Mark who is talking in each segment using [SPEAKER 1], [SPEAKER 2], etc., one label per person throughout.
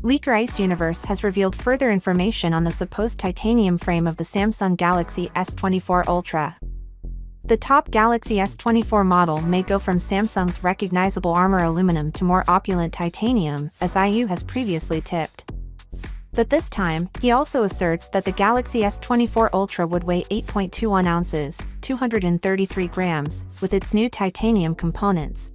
[SPEAKER 1] Leaker Ice Universe has revealed further information on the supposed titanium frame of the Samsung Galaxy S24 Ultra. The top Galaxy S24 model may go from Samsung's recognizable armor aluminum to more opulent titanium, as IU has previously tipped. But this time, he also asserts that the Galaxy S24 Ultra would weigh 8.21 ounces, 233 grams, with its new titanium components.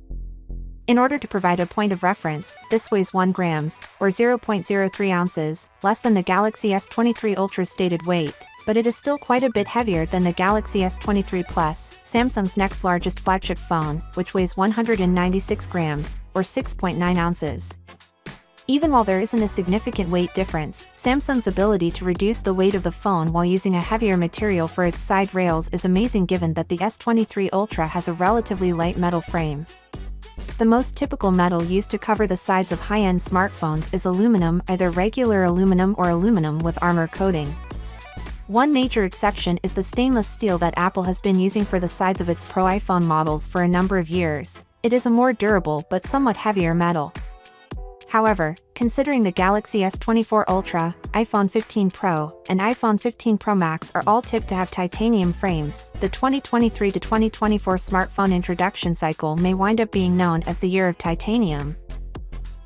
[SPEAKER 1] In order to provide a point of reference, this weighs 1 grams, or 0.03 ounces, less than the Galaxy S23 Ultra's stated weight, but it is still quite a bit heavier than the Galaxy S23 Plus, Samsung's next largest flagship phone, which weighs 196 grams, or 6.9 ounces. Even while there isn't a significant weight difference, Samsung's ability to reduce the weight of the phone while using a heavier material for its side rails is amazing given that the S23 Ultra has a relatively light metal frame. The most typical metal used to cover the sides of high-end smartphones is aluminum, either regular aluminum or aluminum with armor coating. One major exception is the stainless steel that Apple has been using for the sides of its Pro iPhone models for a number of years. It is a more durable but somewhat heavier metal. However, considering the Galaxy S24 Ultra, iPhone 15 Pro, and iPhone 15 Pro Max are all tipped to have titanium frames, the 2023 to 2024 smartphone introduction cycle may wind up being known as the Year of Titanium.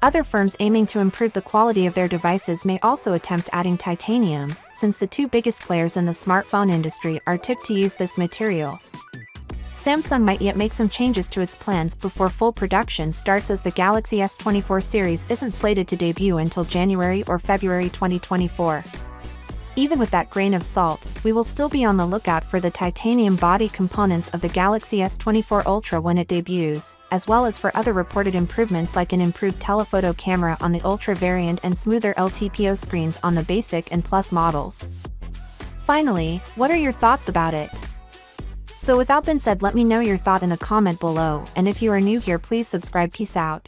[SPEAKER 1] Other firms aiming to improve the quality of their devices may also attempt adding titanium, since the two biggest players in the smartphone industry are tipped to use this material. Samsung might yet make some changes to its plans before full production starts, as the Galaxy S24 series isn't slated to debut until January or February 2024. Even with that grain of salt, we will still be on the lookout for the titanium body components of the Galaxy S24 Ultra when it debuts, as well as for other reported improvements like an improved telephoto camera on the Ultra variant and smoother LTPO screens on the Basic and Plus models. Finally, what are your thoughts about it? So without being said, let me know your thought in the comment below, and if you are new here, please subscribe. Peace out.